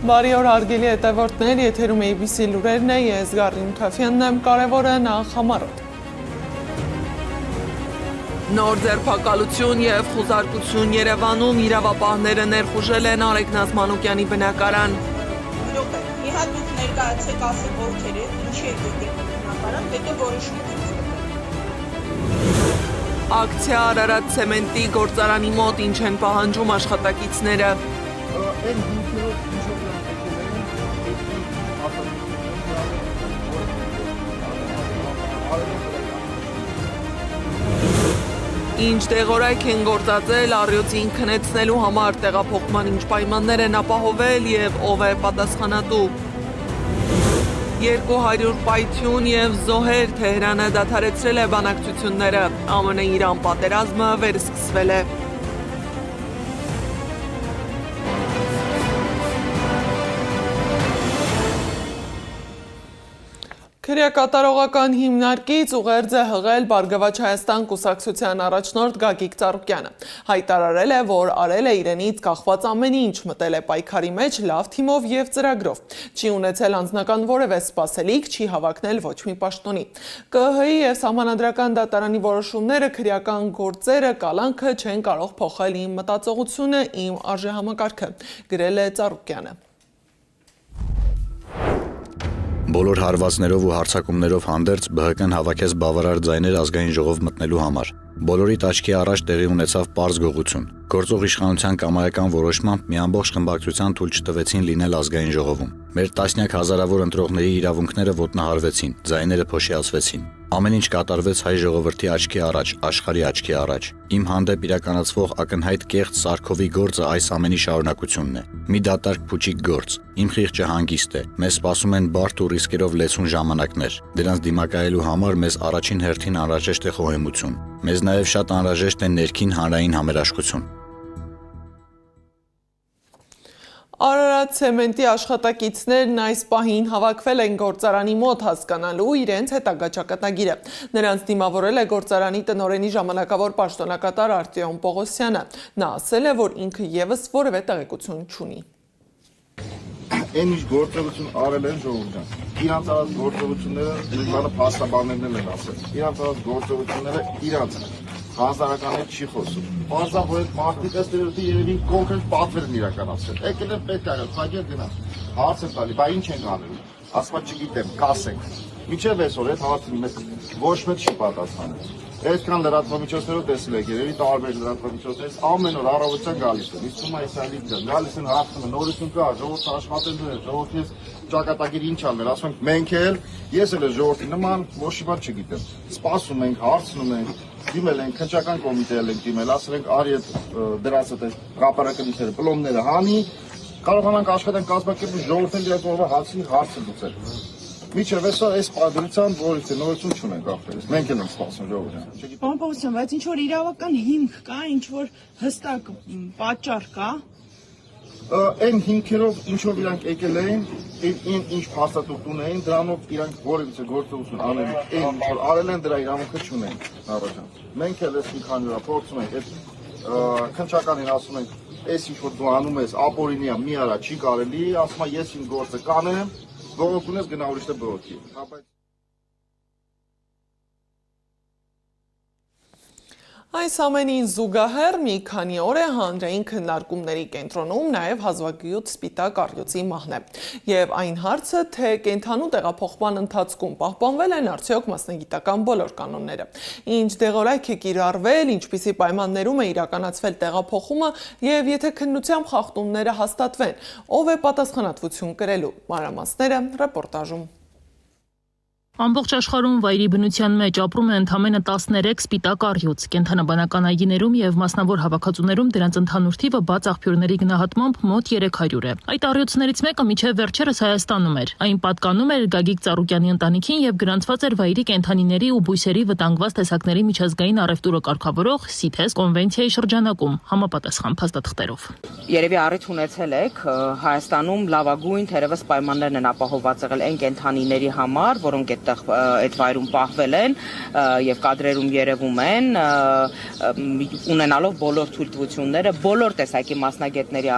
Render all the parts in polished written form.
Բարի օր հարգելի հետևորդներ, եթերում ABC լուրերն է, ես Գարին Թաֆյանն եմ, կարևորը նախ համառոտ։ Նոր ձերբակալություն և խուզարկություն Երևանում իրավապահները ներխուժել են Արեգ Նազմանուկյանի բնակարան։ Իհա դուք ներկայացեք ասեք ովքեր եք, ինչի եք եկել բնակարան, հետո որոշում Ակցիա Արարատ ցեմենտի գործարանի մոտ ինչ են պահանջում աշխատակիցները։ Ինչ տեղորայք են գործածել առյուծին քնեցնելու համար, տեղափոխման ինչ պայմաններ են ապահովել և ով է պատասխանատու։ 200 պայթյուն և զոհեր Թեհրանը դադարեցրել է բանակցությունները, ԱՄՆ-Իրան պատերազմը վերսկսվել է։ Քրեակատարողական հիմնարկից ուղերձ է հղել Բարգավաճ Հայաստան կուսակցության առաջնորդ Գագիկ Ծառուկյանը։ Հայտարարել է, որ արել է իրենից կախված ամեն ինչ, մտել է պայքարի մեջ լավ թիմով և ծրագրով։ Չի ունեցել անձնական որևէ սպասելիք, չի հավակնել ոչ մի պաշտոնի։ ԿԸՀ-ի և Սահմանադրական դատարանի որոշումները, քրեական գործերը, կալանքը չեն կարող փոխել իմ մտածողությունը, իմ արժեհամակարգը, գրել է Ծառուկյանը։ Բոլոր հարվածներով ու հարձակումներով հանդերձ ԲՀԿ-ն հավաքեց բավարար ձայներ ազգային ժողով մտնելու համար։ Բոլորիդ աչքի առաջ տեղի ունեցավ պարզ գողություն։ Գործող իշխանության կամայական որոշմամբ մի ամբողջ խմբակցության թույլ չտվեցին լինել ազգային ժողովում։ Մեր տասնյակ հազարավոր ընտրողների իրավունքները ոտնահարվեցին, ձայները փոշիացվեցին։ Ամեն ինչ կատարվեց հայ ժողովրդի աչքի առաջ, աշխարհի աչքի առաջ։ Իմ հանդեպ իրականացվող ակնհայտ կեղծ Սարքովի գործը այս ամենի շարունակությունն է։ Մի դատարկ փուչիկ գործ։ Իմ խիղճը հանգիստ է։ Մեզ սպասում են բարդ ու ռիսկերով լեցուն ժամանակներ։ Դրանց դիմակայելու համար մեզ առաջին հերթին անհրաժեշտ է խոհեմություն։ Մեզ նաև շատ անհրաժեշտ է ներքին հանրային համերաշխություն։ Արարատ ցեմենտի աշխատակիցներն այս պահին հավաքվել են գործարանի մոտ հասկանալու իրենց հետագա ճակատագիրը։ Նրանց դիմավորել է գործարանի տնօրենի ժամանակավոր պաշտոնակատար Արտյոմ Պողոսյանը։ Նա ասել է, որ ինքը ևս որևէ տեղեկություն չունի։ Այն ինչ գործողություն արել են ժողովուրդ ջան, իրանց արած գործողությունները նույնիսկ փաստաբաններն են ասել։ Իրանց արած գործողությունները իրանց հանրականից չի խոսում։ Բարձր որ այդ մարդիկ ըստ երևի կոնկրետ պատվեր են իրականացրել։ Եկել են պետք է ցանկեր գնա։ Հարց է տալի, բա ինչ են անելու։ Ասма չգիտեմ, կասեք։ Միջև այսօր այդ հարցին մեզ ոչ մեկ չի պատասխանել։ Այսքան լրատվամիջոցներով տեսել եք, երևի տարբեր լրատվամիջոցներից ամեն օր առավոտյան գալիս են, իսկ ում այս այլիկ ջան, գալիս են հարցնում, նորություն կա, ժողովուրդ աշխատելու է, ժողովրդի ճակատագիր ինչ անել, ասում ենք մենք էլ, ես էլ ժողովրդի նման ոչ մի բան չգիտեմ։ Սպասում ենք, հարցնում ենք, դիմել ենք, քննչական կոմիտեել ենք դիմել, ասել ենք արի այդ դրանց այդ կապարակնիչները, պլոմները հանի, կարողանանք աշխատանք կազմակերպել ժողովրդին դրանց օրվա հարցը լուծել։ Միջև այսօր այս պատերազմության որից նորություն չունենք ապրել։ Մենք էլ ենք սպասում ժողովրդին։ Պարոն Պողոսյան, բայց ինչ որ իրավական հիմք կա, ինչ որ հստակ պատճառ կա։ Այն հիմքերով ինչ որ իրանք եկել էին, ինչ փաստաթուղթ ունեին, դրանով իրանք որևիցե գործողություն անել, այն ինչ որ արել են դրա իրավունքը չունեն, առաջան։ Մենք էլ այս մի քանի օր փորձում ենք այդ քննչականին ասում ենք, այս ինչ որ դու անում ես, ապօրինի է, մի արա չի կարելի, ասում է ես իմ գործը կանեմ, բողոք ունես գնա ուրիշ բողոքի։ Այս ամենին զուգահեռ մի քանի օր է հանրային քննարկումների կենտրոնում նաև հազվագյուտ սպիտակ առյուծի մահն է։ Եվ այն հարցը, թե կենդանու տեղափոխման ընթացքում պահպանվել են արդյոք մասնագիտական բոլոր կանոնները։ Ինչ դեղորայք է կիրառվել, ինչպիսի պայմաններում է իրականացվել տեղափոխումը և եթե քննությամբ խախտումները հաստատվեն, ով է պատասխանատվություն կրելու։ Մանրամասները ռեպորտաժում։ Ամբողջ աշխարհում վայրի բնության մեջ ապրում է ընդամենը 13 սպիտակ առյուծ։ Կենդանաբանական այգիներում եւ մասնավոր հավաքածուներում դրանց ընդհանուր թիվը բաց աղբյուրների գնահատմամբ մոտ 300 է։ Այդ առյուծներից մեկը մինչև վերջերս Հայաստանում էր։ Այն պատկանում էր Գագիկ Ծառուկյանի ընտանիքին եւ գրանցված էր վայրի կենդանիների ու բույսերի վտանգված տեսակների միջազգային առևտուրը կարգավորող CITES կոնվենցիայի շրջանակում համապատասխան փաստաթղթերով։ Երևի առիթ ունեցել եք Հայաստանում լավագույն թերևս պայմաններն են ապահովված եղել այն կենդանիների համար, որոնք այդ վայրում պահվել են եւ կադրերում երևում են, ունենալով բոլոր թույլտվությունները, բոլոր տեսակի մասնագետների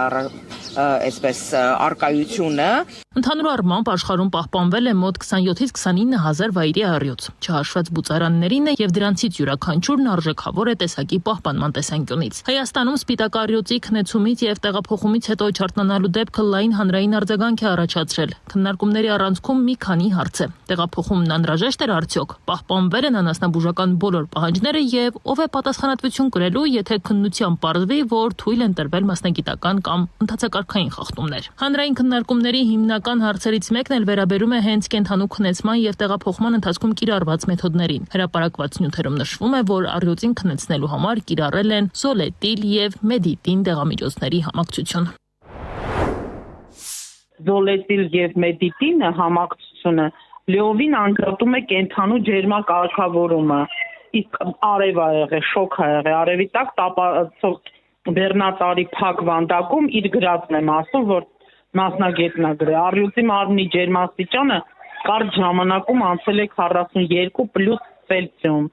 այսպես արկայությունը։ Ընդհանուր առմամբ աշխարհում պահպանվել է մոտ 27-ից 29000 վայրի առյուծ, չհաշված բուծարաններին է եւ դրանցից յուրաքանչյուրն արժեքավոր է տեսակի պահպանման տեսանկյունից։ Հայաստանում սպիտակ առյուծի քնեցումից եւ տեղափոխումից հետո չարտնանալու դեպքը լայն հանրային արձագանք է առաջացրել։ Քննարկումների առանցքում մի քանի հարց է. տեղափոխումն անհրաժեշտ էր արդյոք, պահպանվել են անասնաբուժական բոլոր պահանջները եւ ով է պատասխանատվություն կրելու, եթե քննությամբ պարզվի, որ թույլ են տրվել մասնագիտական կամ ընդհանցակարգային խախտումներ։ Հանրային քննարկումների հիմնական հարցերից մեկն էլ վերաբերում է հենց կենդանու քնեցման եւ տեղափոխման ընթացքում կիրառված մեթոդներին։ Հրապարակված նյութերում նշվում է, որ առյուծին քնեցնելու համար կիրառել են զոլետիլ եւ մեդիտին դեղամիջոցների համակցություն։ Զոլետիլ եւ մեդիտինը համակցությունը լիովին անդրադառնում է կենդանու ջերմակարգավորումը, իսկ արև ա եղել, շոկ ա եղել, արևի տակ տապացող բեռնատարի փակ վանդակում իր գրածն եմ ասում, որ մասնագետն է գրել, առյուծի մարմնի ջերմաստիճանը կարճ ժամանակում անցել է 42+ Ցելսիում,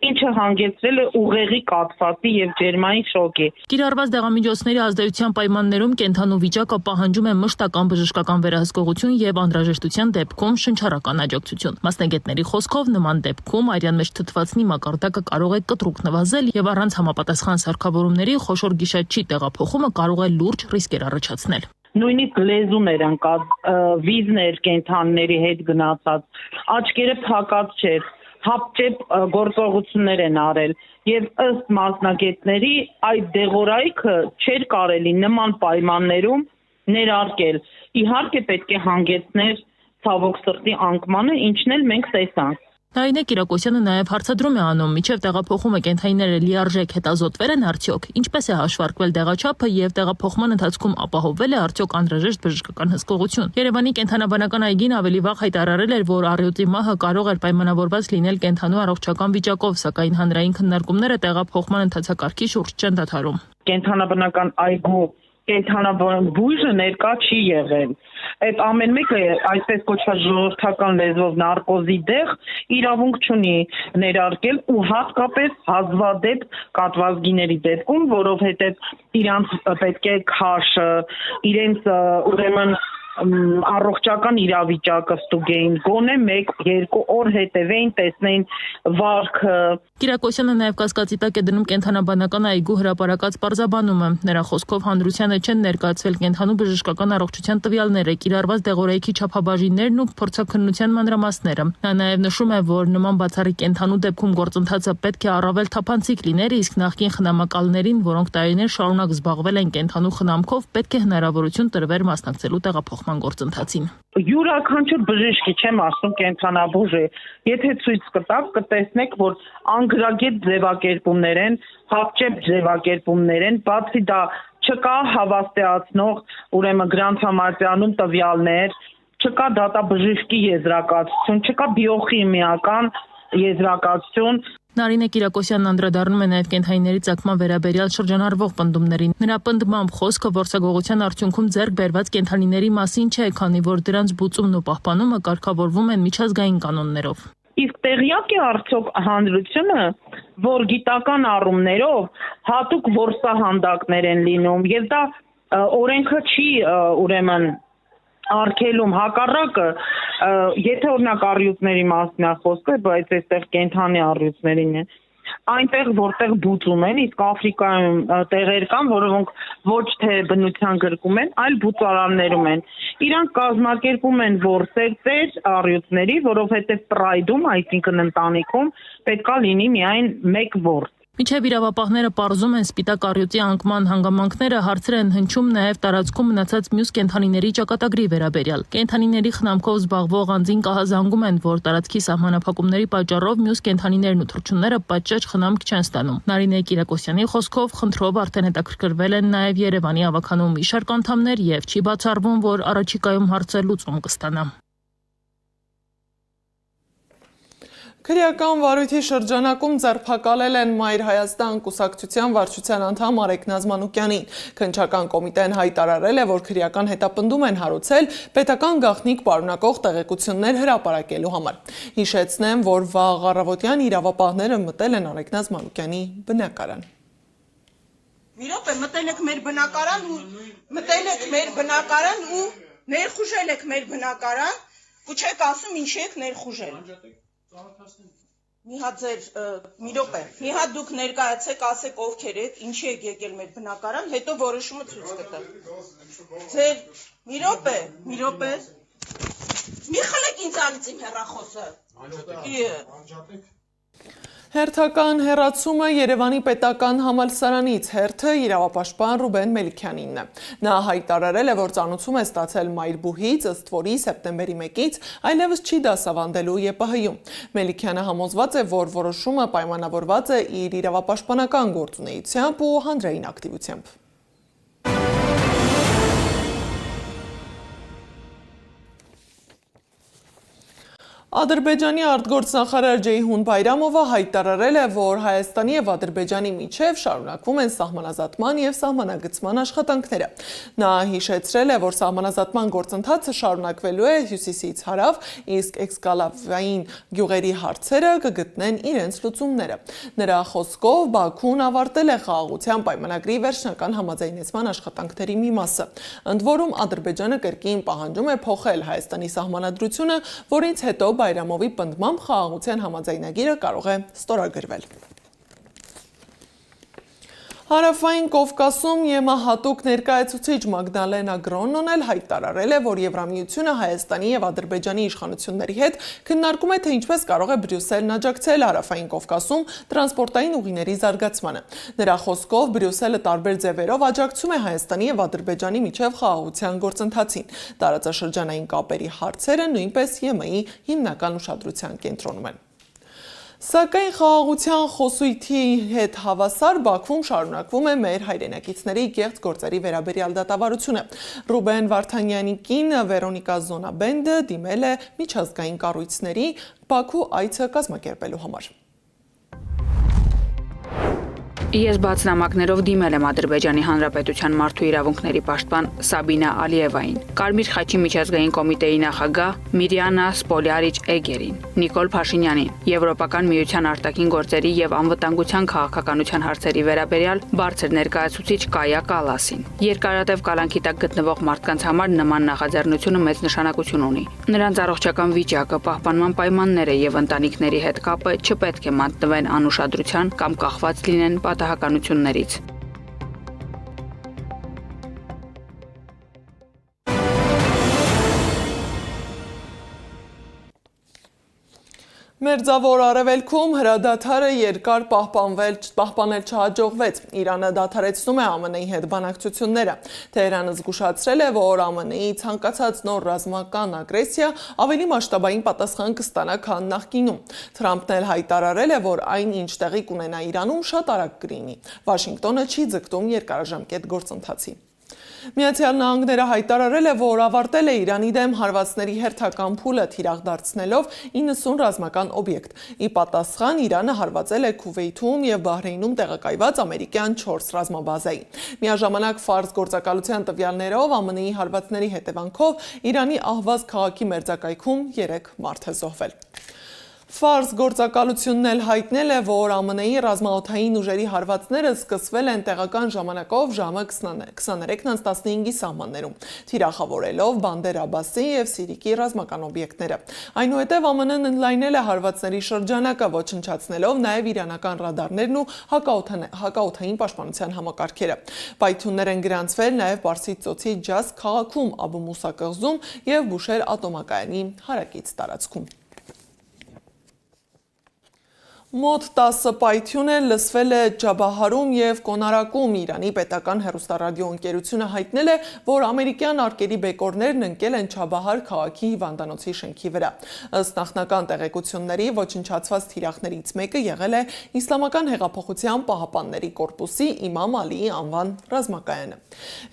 ինչը հանգեցրել է ուղեղի կաթվածի եւ ջերմային շոկի։ Կիրառված դեղամիջոցների ազդեցության պայմաններում կենդանու վիճակը պահանջում է մշտական բժշկական վերահսկողություն եւ անհրաժեշտության դեպքում շնչառական աջակցություն։ Մասնագետների խոսքով նման դեպքում արյան մեջ թթվածնի մակարդակը կարող է կտրուկ նվազել եւ առանց համապատասխան սարքավորումների խոշոր գիշատչի տեղափոխումը կարող է լուրջ ռիսկեր առաջացնել։ Նույնիսկ լեզուներ անկած, վիզներ կենդանիների հետ գնացած, աչքերը փակած չէր, հապճեպ գործողություններ են արել եւ ըստ մասնագետների այդ դեղորայքը չէր կարելի նման պայմաններում ներարկել։ Իհարկե պետք է հանգեցներ ցավոք սրտի անկմանը, ինչն էլ մենք տեսանք։ Նարինե Կիրակոսյանը նաև հարցադրում է անում, միջև տեղափոխումը կենդանիները լիարժեք հետազոտվել են արդյոք, ինչպես է հաշվարկվել դեղաչափը եւ տեղափոխման ընթացքում ապահովվել է արդյոք անհրաժեշտ բժշկական հսկողություն։ Երևանի կենդանաբանական այգին ավելի վաղ հայտարարել էր, որ առյուծի մահը կարող էր պայմանավորված լինել կենդանու առողջական վիճակով, սակայն հանրային քննարկումները տեղափոխման ընթացակարգի շուրջ չեն դադարում։ Կենդանաբանական այգու կենդանաբույժը ներկա չի եղել։ Այդ ամեն մեկը այսպես կոչված ժողովրդական լեզվով նարկոզի դեղ իրավունք չունի ներարկել ու հատկապես հազվադեպ կատվազգիների դեպքում, որովհետև իրանց պետք է քաշը, իրենց ուրեմն առողջական իրավիճակը ստուգեին, գոնե 1-2 օր հետևեին, տեսնեին վարքը։ Կիրակոսյանը նաև կասկածի տակ է դնում կենդանաբանական այգու հրապարակած պարզաբանումը։ Նրա խոսքով հանրությանը չեն ներկայացվել կենդանու բժշկական առողջության տվյալները, կիրառված դեղորայքի չափաբաժիններն ու փորձաքննության մանրամասները։ Նա նաև նշում է, որ նման բացառիկ կենդանու դեպքում գործընթացը պետք է առավել թափանցիկ լիներ, իսկ նախկին խնամակալներին, որոնք տարիներ շարունակ զբաղվել են կենդանու խնամքով, պետք է հնարավորություն տրվեր մասնակցելու տեղափոխման գործընթացին։ Յուրաքանչյուր բժշկի, չեմ ասում կենդանաբուժի, եթե ցույց կտակ, կտեսնեք, որ անգրագետ ձևակերպումներ են, հապճեպ ձևակերպումներ են, բացի դա չկա հավաստիացնող, ուրեմն գրանցամատյանում տվյալներ, չկա դատաբժշկի եզրակացություն, չկա բիոխիմիական եզրակացություն։ Նարինե Կիրակոսյանն անդրադառնում է նաև կենդանիների ծագման վերաբերյալ շրջանառվող պնդումներին։ Նրա պնդմամբ խոսքը որսագողության արդյունքում ձեռք բերված կենդանիների մասին չէ, քանի որ դրանց բուծումն ու պահպանումը կարգավորվում են միջազգային կանոններով։ Իսկ տեղյակ է արդյոք հանրությունը, որ գիտական առումներով հատուկ որսահանդակներ են լինում եւ դա օրենքը չի ուրեմն արգելում, հակառակը, եթե օրինակ առյուծների մասին է խոսքը, բայց այստեղ կենդանի առյուծներին է, այնտեղ որտեղ բուծում են, իսկ Աֆրիկայում տեղեր կան, որոնք ոչ թե բնության գրկում են, այլ բուծարաններում են։ Իրանք կազմակերպում են որսեր առյուծների, որովհետև պրայդում, այսինքն ընտանիքում, պետքա լինի միայն մեկ որս։ Մինչև իրավապահները պարզում են սպիտակ առյուծի անկման հանգամանքները, հարցեր են հնչում նաև տարածքում մնացած մյուս կենդանիների ճակատագրի վերաբերյալ։ Կենդանիների խնամքով զբաղվող անձին կահազանգում են, որ տարածքի սահմանափակումների պատճառով մյուս կենդանիներն ու թռչունները պատշաճ խնամք չեն ստանում։ Նարինե Կիրակոսյանի խոսքով խնդրով արդեն հետաքրքրվել են նաև Երևանի ավականու մի շարք անդամներ եւ չի բացառվում, որ առաջիկայում հարցը լուծում կստանա։ Քրեական վարույթի շրջանակում ձերբակալել են Մայր Հայաստան կուսակցության վարչության անդամ Արեգ Նազմանուկյանին։ Քննչական կոմիտեն հայտարարել է, որ քրեական հետապնդում են հարուցել պետական գաղտնիք պարունակող տեղեկություններ հրապարակելու համար։ Հիշեցնեմ, որ վաղ առավոտյան իրավապահները մտել են Արեգ Նազմանուկյանի բնակարան։ Մի րոպե, մտել եք մեր բնակարան ու ներխուժել եք մեր բնակարան ու չեք ասում ինչի եք ներխուժել։ Մի հատ դուք ներկայացեք, ասեք ովքեր եք, ինչի եք եկել մեր բնակարան, հետո որոշումը ցույց կտա։ Մի րոպե։ Մի խլեք ինձ անձ իմ հեռախոսը։ Հերթական հեռացումը Երևանի պետական համալսարանից հերթը իրավապաշտպան Ռուբեն Մելիքյանինն է։ Նա հայտարարել է, որ ծանուցում է ստացել մայրբուհից, ըստ որի սեպտեմբերի 1-ից այլևս չի դասավանդելու ԵՊՀ-ում։ Մելիքյանը համոզված է, որ որոշումը պայմանավորված է իր իրավապաշտպանական գործունեությամբ ու հանրային ակտիվությամբ։ Ադրբեջանի արտգործնախարար Ջեյհուն Բայրամովը հայտարարել է, որ Հայաստանի եւ Ադրբեջանի միջև շարունակվում են սահմանազատման եւ սահմանագծման աշխատանքները։ Նա հիշեցրել է, որ սահմանազատման գործընթացը շարունակվելու է հյուսիսից հարավ, իսկ էքսկալավային գյուղերի հարցերը կգտնեն իրենց լուծումները։ Նրա խոսքով Բաքուն ավարտել է խաղաղության պայմանագրի վերջնական համաձայնեցման աշխատանքների մի մասը։ Ընդ որում Ադրբեջանը կրկին պահանջում է փոխել Հայաստանի սահմանադրությունը, որից հետո Բայրամովի պնդմամբ խաղաղության համաձայնագիրը կարող է ստորագրվել։ Հարավային Կովկասում ԵՄ հատուկ ներկայացուցիչ Մագդալենա Գրոնոն էլ հայտարարել է, որ Եվրամիությունը Հայաստանի եւ Ադրբեջանի իշխանությունների հետ քննարկում է, թե ինչպես կարող է Բրյուսելն աջակցել Հարավային Կովկասում տրանսպորտային ուղիների զարգացմանը։ Նրա խոսքով Բրյուսելը տարբեր ձևերով աջակցում է Հայաստանի եւ Ադրբեջանի միջև խաղաղության գործընթացին։ Տարածաշրջանային կապերի հարցերը նույնպես ԵՄ-ի հիմնական ուշադրության կենտրոնում են։ Սակայն խաղաղության խոսույթի հետ հավասար Բաքվում շարունակվում է մեր հայրենակիցների կեղծ գործերի վերաբերյալ դատավարությունը։ Ռուբեն Վարդանյանի կին Վերոնիկա Զոնաբենդը դիմել է միջազգային կառույցների Բաքու այցը կազմակերպելու համար։ Ես բաց նամակներով դիմել եմ Ադրբեջանի Հանրապետության մարդու իրավունքների պաշտպան Սաբինա Ալիևային, Կարմիր խաչի միջազգային կոմիտեի նախագահ Միրիանա Սպոլյարիչ-Էգերին, Նիկոլ Փաշինյանին, Եվրոպական միության արտաքին գործերի եւ անվտանգության քաղաքականության հարցերի վերաբերյալ բարձր ներկայացուցիչ Կայա Կալասին։ Երկարատև կալանքի տակ գտնվող մարդկանց համար նման նախաձեռնությունը մեծ նշանակություն ունի։ Նրանց առողջական վիճակը, պահպանման պայմանները եւ ընտանիքների հետ կապը չպետք է մատնվեն անուշադրության կամ կախված լինեն պատահականություններից։ Մերձավոր Արևելքում հրադադարը երկար պահպանել չհաջողվեց։ Իրանը դադարեցնում է ԱՄՆ-ի հետ բանակցությունները։ Թեհրանը զգուշացրել է, որ ԱՄՆ-ի ցանկացած նոր ռազմական ագրեսիա ավելի մասշտաբային պատասխան կստանա, քան նախկինում։ Թրամփն էլ հայտարարել է, որ այն, ինչ տեղի կունենա Իրանում, շատ արագ կլինի։ Վաշինգտոնը չի ձգտում երկարաժամկետ գործընթացի։ Միացյալ Նահանգները հայտարարել է, որ ավարտել է Իրանի դեմ հարվածների հերթական փուլը թիրախ դարձնելով 90 ռազմական օբյեկտ։ Ի պատասխան Իրանը հարվածել է Քուվեյթում եւ Բահրեյնում տեղակայված ամերիկյան 4 ռազմաբազայի։ Միաժամանակ ֆարս գործակալության տվյալներով ԱՄՆ-ի հարվածների հետևանքով Իրանի Ահվազ քաղաքի մերձակայքում 3 մարդ է զոհվել։ Ֆարս գործակալությունն էլ հայտնել է, որ ԱՄՆ-ի ռազմաօդային ուժերի հարվածները սկսվել են տեղական ժամանակով ժամը 23:15-ի սահմաններում, թիրախավորելով Բանդեր Աբասի եւ Սիրիկի ռազմական օբյեկտները։ Այնուհետև ԱՄՆ-ն ընդլայնել է հարվածների շրջանակը, ոչնչացնելով նաեւ իրանական ռադարներն ու հակաօդային պաշտպանության համակարգերը։ Պայթյուններ են գրանցվել նաեւ Պարսից ծոցի Ջազ քաղաքում, Աբու Մուսա կղզում եւ Բուշեր ատոմակայանի հարակից տարածքում։ Մոտ 10 պայթյուն է լսվել է Ջաբահարում եւ Կոնարակում։ Իրանի պետական հեռուստառադիո ընկերությունը հայտնել է, որ ամերիկյան արկերի բեկորներն ընկել են Ջաբահար քաղաքի հիվանդանոցի շենքի վրա։ Ըստ նախնական տեղեկությունների ոչնչացված թիրախներից մեկը եղել է Իսլամական հեղափոխության պահապանների կորպուսի Իմամ Ալիի անվան ռազմակայանը։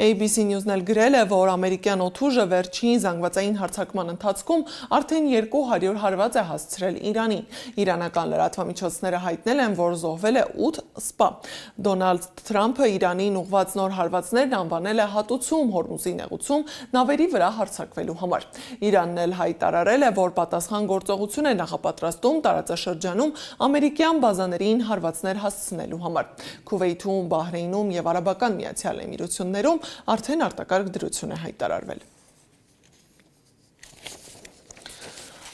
ABC News-ն էլ գրել է, որ ամերիկյան օդուժը վերջին զանգվածային հարձակման ընթացքում արդեն 200 հարված է հասցրել Իրանին։ Իրանական լրատվամիջոցները միջոցները հայտնել են, որ զոհվել է 8 սպա։ Դոնալդ Թրամփը Իրանին ուղղված նոր հարվածներն անվանել է հատուցում Հորմուզի նեղուցում նավերի վրա հարձակվելու համար։ Իրանն էլ հայտարարել է, որ պատասխան գործողություն է նախապատրաստում տարածաշրջանում ամերիկյան բազաներին հարվածներ հասցնելու համար։ Քուվեյթում, Բահրեյնում եւ Արաբական Միացյալ Էմիրություններում արդեն արտակարգ դրություն է հայտարարվել։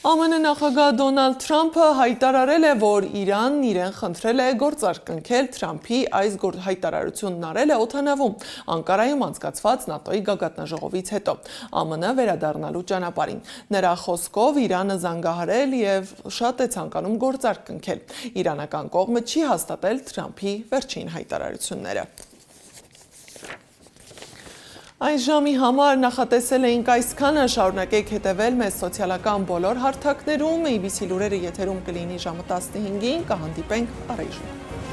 ԱՄՆ նախագահ Դոնալդ Թրամփը հայտարարել է, որ Իրանն իրեն խնդրել է գործարկնքել Թրամփի այս հայտարարությունն արել է օդանավում Անկարայում անցկացված ՆԱՏՕ-ի գագաթնաժողովից հետո ԱՄՆ վերադառնալու ճանապարհին։ Նրա խոսքով Իրանը զանգահարել եւ շատ է ցանկանում գործարկնքել։ Իրանական կողմը չի հաստատել Թրամփի վերջին հայտարարությունները։ Այս ժամի համար նախատեսել էինք այսքանը, շարունակեք հետևել մեզ սոցիալական բոլոր հարթակներում, ABC լուրերը եթերում կլինի ժամը 15-ին, կհանդիպենք առայժմ։